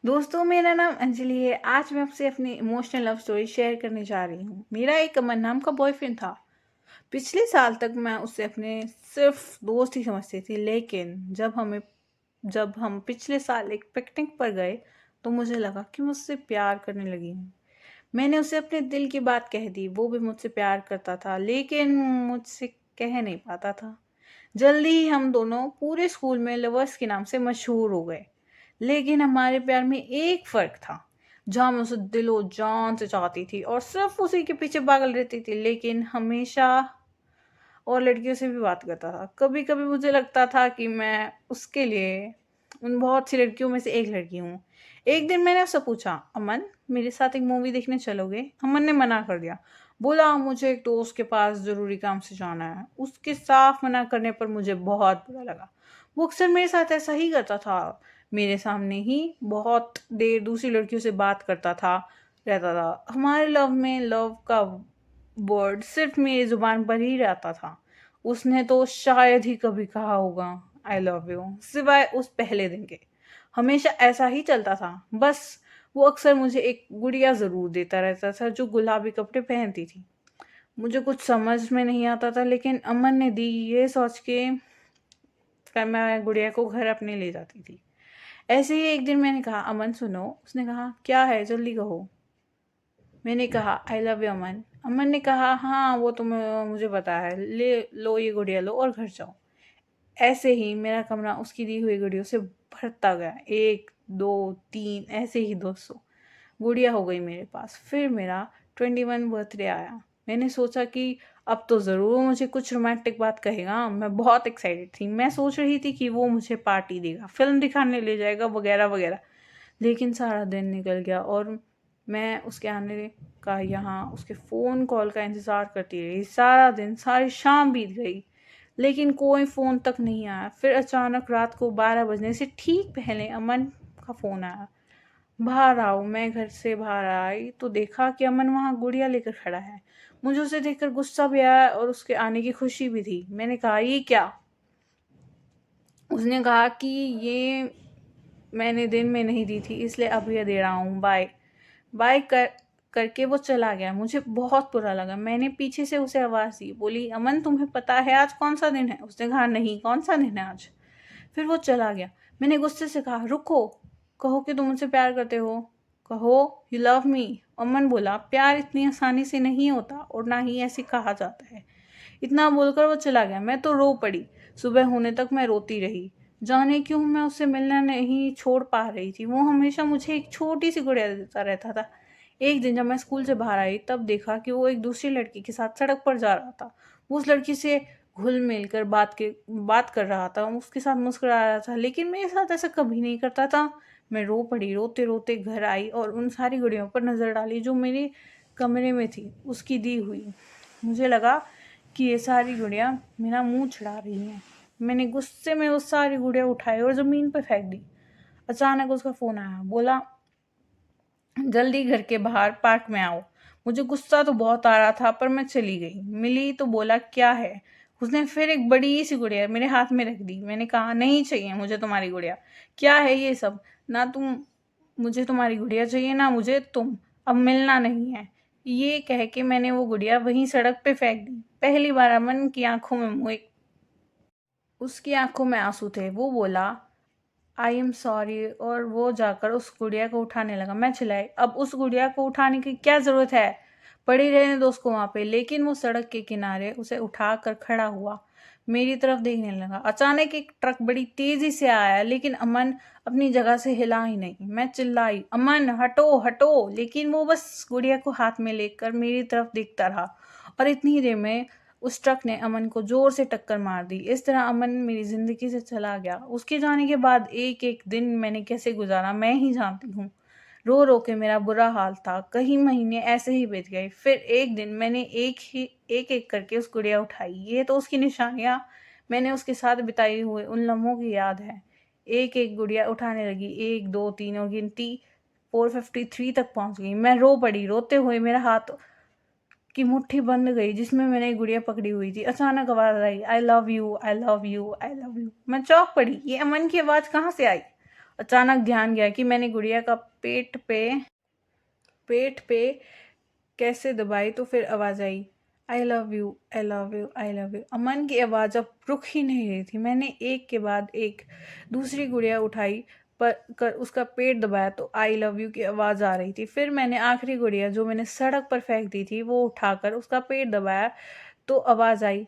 दोस्तों, मेरा नाम अंजलि है। आज मैं आपसे अपनी इमोशनल लव स्टोरी शेयर करने जा रही हूँ। मेरा एक अमन नाम का बॉयफ्रेंड था। पिछले साल तक मैं उसे अपने सिर्फ दोस्त ही समझती थी, लेकिन जब हम पिछले साल एक पिकनिक पर गए, तो मुझे लगा कि मुझसे प्यार करने लगी हूँ। मैंने उसे अपने दिल की बात कह दी। वो भी मुझसे प्यार करता था, लेकिन मुझसे कह नहीं पाता था। जल्दी ही हम दोनों पूरे स्कूल में लवर्स के नाम से मशहूर हो गए। लेकिन हमारे प्यार में एक फ़र्क था। जहाँ मैं उसे दिलो जान से चाहती थी और सिर्फ़ उसी के पीछे पागल रहती थी, लेकिन हमेशा और लड़कियों से भी बात करता था। कभी-कभी मुझे लगता था कि मैं उसके लिए उन बहुत सी लड़कियों में से एक लड़की हूँ। एक दिन मैंने उससे पूछा, "अमन, मेरे साथ एक मूवी देखने चलोगे?" अमन ने मना कर दिया। बोला, "मुझे एक दोस्त के पास ज़रूरी काम से जाना है।" उसके साफ मना करने पर मुझे बहुत बुरा लगा। वो अक्सर मेरे साथ ऐसा ही करता था। मेरे सामने ही बहुत देर दूसरी लड़कियों से बात करता रहता था। हमारे लव में लव का वर्ड सिर्फ़ मेरी ज़ुबान पर ही रहता था। उसने तो शायद ही कभी कहा होगा आई लव यू, सिवाय उस पहले दिन के। हमेशा ऐसा ही चलता था। बस वो अक्सर मुझे एक गुड़िया ज़रूर देता रहता था, जो गुलाबी कपड़े पहनती थी। मुझे कुछ समझ में नहीं आता था, लेकिन अमन ने दी ये सोच के फिर मैं गुड़िया को घर अपने ले जाती थी। ऐसे ही एक दिन मैंने कहा, "अमन सुनो।" उसने कहा, "क्या है, जल्दी कहो।" मैंने कहा, "आई लव यू अमन।" अमन ने कहा, "हाँ, वो तो मुझे पता है। ले लो ये गुड़िया लो और घर जाओ।" ऐसे ही मेरा कमरा उसकी दी हुई गुड़ियों से भरता गया। 1, 2, 3 ऐसे ही 200 गुड़िया हो गई मेरे पास। फिर मेरा 21 बर्थडे आया। मैंने सोचा कि अब तो ज़रूर वो मुझे कुछ रोमांटिक बात कहेगा। मैं बहुत एक्साइटेड थी। मैं सोच रही थी कि वो मुझे पार्टी देगा, फ़िल्म दिखाने ले जाएगा वगैरह-वगैरह। लेकिन सारा दिन निकल गया और मैं उसके आने का यहाँ उसके फ़ोन कॉल का इंतज़ार करती रही। सारा दिन, सारी शाम बीत गई, लेकिन कोई फ़ोन तक नहीं आया। फिर अचानक रात को 12 बजने से ठीक पहले अमन का फ़ोन आया। बाहर आओ। मैं घर से बाहर आई तो देखा कि अमन वहाँ गुड़िया लेकर खड़ा है। मुझे उसे देखकर गुस्सा भी आया और उसके आने की खुशी भी थी। मैंने कहा, "ये क्या?" उसने कहा कि ये मैंने दिन में नहीं दी थी, इसलिए अब ये दे रहा हूँ, बाय। बाय करके वो चला गया। मुझे बहुत बुरा लगा। मैंने पीछे से उसे आवाज़ दी, बोली, "अमन, तुम्हें पता है आज कौन-सा दिन है?" उसने कहा, "नहीं, कौन-सा दिन है आज?" फिर वो चला गया। मैंने गुस्से से कहा, "रुको, कहो कि तुम मुझसे प्यार करते हो। कहो, यू लव मी।" अमन बोला, "प्यार इतनी आसानी से नहीं होता और ना ही ऐसे कहा जाता है।" इतना बोलकर वो चला गया। मैं तो रो पड़ी। सुबह होने तक मैं रोती रही। जाने क्यों मैं उससे मिलना नहीं छोड़ पा रही थी। वो हमेशा मुझे एक छोटी-सी गुड़िया देता रहता था। एक दिन जब मैं स्कूल से बाहर आई, तब देखा कि वो एक दूसरी लड़की के साथ सड़क पर जा रहा था। वो उस लड़की से घुल-मिल कर बात कर रहा था, उसके साथ मुस्कुरा रहा था, लेकिन मेरे साथ ऐसा कभी नहीं करता था। मैं रो पड़ी। रोते-रोते घर आई और उन सारी गुड़ियों पर नज़र डाली जो मेरे कमरे में थी, उसकी दी हुई। मुझे लगा कि ये सारी गुड़िया मेरा मुँह चिढ़ा रही हैं। मैंने गुस्से में वो सारी गुड़िया उठाई और ज़मीन पे फेंक दी। अचानक उसका फ़ोन आया। बोला, "जल्दी घर के बाहर पार्क में आओ।" मुझे गुस्सा तो बहुत आ रहा था, पर मैं चली गई। मिली तो बोला, "क्या है?" उसने फिर एक बड़ी-सी गुड़िया मेरे हाथ में रख दी। मैंने कहा, "नहीं चाहिए मुझे तुम्हारी गुड़िया। क्या है ये सब? ना मुझे तुम्हारी गुड़िया चाहिए, ना मुझे तुम। अब मिलना नहीं है।" ये कह के मैंने वो गुड़िया वहीं सड़क पे फेंक दी। पहली बार अमन की आँखों में उसकी आँखों में आँसू थे। वो बोला, आई एम सॉरी, और वो जाकर उस गुड़िया को उठाने लगा। मैं चिल्लाई, "अब उस गुड़िया को उठाने की क्या ज़रूरत है? पड़ी रहने दो उसको वहाँ पे।" लेकिन वो सड़क के किनारे उसे उठाकर खड़ा हुआ, मेरी तरफ देखने लगा। अचानक एक ट्रक बड़ी तेज़ी से आया, लेकिन अमन अपनी जगह से हिला ही नहीं। मैं चिल्लाई, "अमन, हटो, हटो!" लेकिन वो बस गुड़िया को हाथ में लेकर मेरी तरफ देखता रहा और इतनी देर में उस ट्रक ने अमन को ज़ोर से टक्कर मार दी। इस तरह अमन मेरी ज़िंदगी से चला गया। उसके जाने के बाद एक-एक दिन मैंने कैसे गुज़ारा, मैं ही जानती हूँ। रो-रो के मेरा बुरा हाल था। कई महीने ऐसे ही बीत गए। फिर एक दिन मैंने एक-एक करके उस गुड़िया उठाई। ये तो उसकी निशानियाँ मैंने उसके साथ बिताए हुए उन लम्हों की याद है। एक-एक गुड़िया उठाने लगी। 1, 2, 3 और गिनती 453 तक पहुँच गई। मैं रो पड़ी। रोते हुए मेरा हाथ की मुट्ठी बंध गई जिसमें मैंने गुड़िया पकड़ी हुई थी। अचानक आवाज़ आई, "I love you, I love you, I love you." मैं चौंक पड़ी। ये अमन की आवाज़ कहाँ से आई? अचानक ध्यान गया कि मैंने गुड़िया का पेट पे कैसे दबाई, तो फिर आवाज़ आई, I love you, I love you, I love you. Aman की आवाज़ अब रुक ही नहीं रही थी। मैंने एक के बाद एक दूसरी गुड़िया उठाई पर कर उसका पेट दबाया तो आई लव यू की आवाज़ आ रही थी। फिर मैंने आखिरी गुड़िया जो मैंने सड़क पर फेंक दी थी वो उठाकर उसका पेट दबाया तो आवाज़ आई,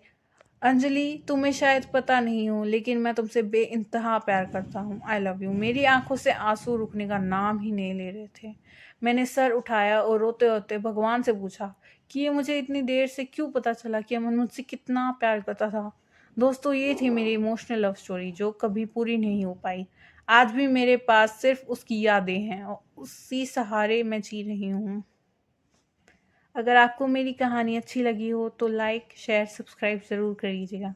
अंजलि तुम्हें शायद पता नहीं हो लेकिन मैं तुमसे बेइंतहा प्यार करता हूँ, आई लव यू। मेरी आंखों से आंसू रुकने का नाम ही नहीं ले रहे थे। मैंने सर उठाया और रोते रोते भगवान से पूछा कि ये मुझे इतनी देर से क्यों पता चला कि अमन मुझसे कितना प्यार करता था। दोस्तों, ये थी मेरी इमोशनल लव स्टोरी जो कभी पूरी नहीं हो पाई। आज भी मेरे पास सिर्फ उसकी यादें हैं और उसी सहारे मैं जी रही हूँ। अगर आपको मेरी कहानी अच्छी लगी हो तो लाइक शेयर सब्सक्राइब ज़रूर करिएगा।